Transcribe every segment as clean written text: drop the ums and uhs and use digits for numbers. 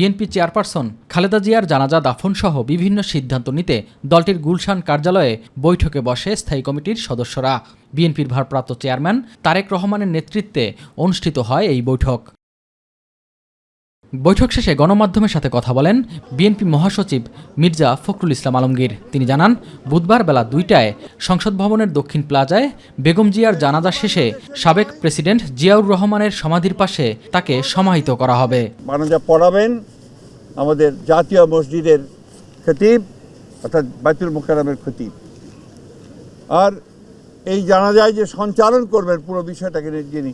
BNP chairperson Khaleda জিয়ার জানাজা দাফনসহ বিভিন্ন সিদ্ধান্ত নিতে দলটির গুলশান কার্যালয়ে বৈঠকে বসে স্থায়ী কমিটির সদস্যরা। বিএনপির ভারপ্রাপ্ত চেয়ারম্যান তারেক রহমানের নেতৃত্বে অনুষ্ঠিত হয় এই বৈঠক শেষে গণমাধ্যমের সাথে কথা বলেন বিএনপি মহাসচিব মির্জা ফখরুল ইসলাম আলমগীর। তিনি জানান, বুধবার বেলা ২টায় সংসদ ভবনের দক্ষিণ প্লাজায় বেগম জিয়ার জানাজা শেষে সাবেক প্রেসিডেন্ট জিয়াউর রহমানের সমাধির পাশে তাকে সমাহিত করা হবে। জানাজা পড়াবেন আমাদের জাতীয় মসজিদের খতিব অর্থাৎ বাইতুল মুকাররমের খতিব। আর এই জানাজায় যে সঞ্চালন করবেন, পুরো বিষয়টাকে যিনি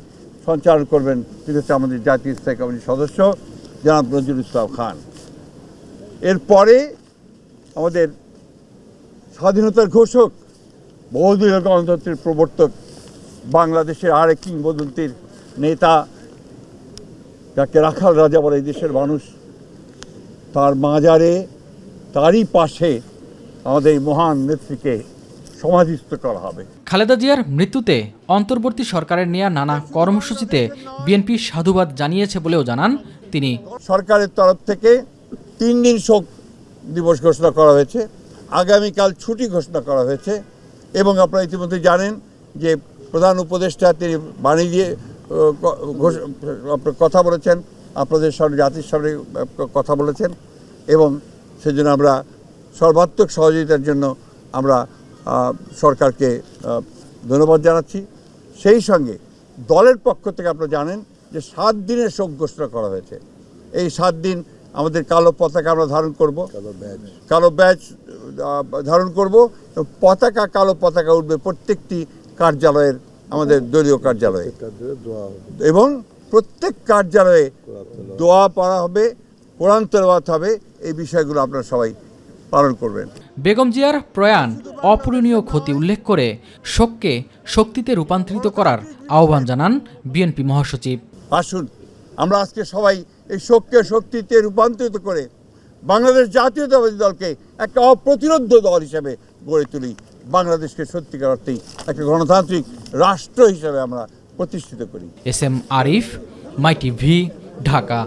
সঞ্চালন করবেন তিনি হচ্ছে আমাদের জাতীয় স্থায়ী কমিটির সদস্য জনাব নজরুল ইসলাম খান। এরপরে আমাদের স্বাধীনতার ঘোষক, বহুদলীয় গণতন্ত্রের প্রবর্তক, বাংলাদেশের আরেক কিংবদন্তির নেতা যাকে রাখাল রাজা বলে এই দেশের মানুষ, তার মাজারে তারই পাশে আমাদের এই মহান নেত্রীকে সমাধিস্থ করা হবে। খালেদা জিয়ার মৃত্যুতে অন্তর্বর্তী সরকারের নেয়া নানা কর্মসূচিতে বিএনপি সাধুবাদ জানিয়েছে বলেও জানান তিনি। সরকারের তরফ থেকে 3 দিন শোক দিবস ঘোষণা করা হয়েছে, আগামীকাল ছুটি ঘোষণা করা হয়েছে এবং আপনারা ইতিমধ্যে জানেন যে প্রধান উপদেষ্টা তিনি বাণী দিয়ে কথা বলেছেন, আপনাদের সামনে জাতির সামনে কথা বলেছেন এবং সেজন্য আমরা সর্বাত্মক সহযোগিতার জন্য আমরা সরকারকে ধন্যবাদ জানাচ্ছি। সেই সঙ্গে দলের পক্ষ থেকে আপনারা জানেন যে 7 দিনের শোক ঘোষণা করা হয়েছে। এই 7 দিন আমাদের কালো পতাকা আমরা ধারণ করব, কালো ব্যাজ ধারণ করব, পতাকা কালো পতাকা উঠবে প্রত্যেকটি কার্যালয়ের, আমাদের দলীয় কার্যালয়ে, এবং প্রত্যেক কার্যালয়ে দোয়া পড়া হবে, কোরআন তেলাওয়াত হবে। এই বিষয়গুলো আপনারা সবাই পালন করবেন। বেগম জিয়ার প্রয়াণ অপূরণীয় ক্ষতি উল্লেখ করে শোককে শক্তিতে রূপান্তরিত করার আহ্বান জানান বিএনপি মহাসচিব। আসুন আমরা আজকে সবাই এই শোককে শক্তিতে রূপান্তরিত করে বাংলাদেশ জাতীয়তাবাদী দলকে একটা অপ্রতিরোধ দল হিসেবে গড়ে তুলি, বাংলাদেশকে সত্যিকার অর্থেই একটা গণতান্ত্রিক রাষ্ট্র হিসেবে আমরা প্রতিষ্ঠিত করি। এস এম আরিফ, মাই টিভি, ঢাকা।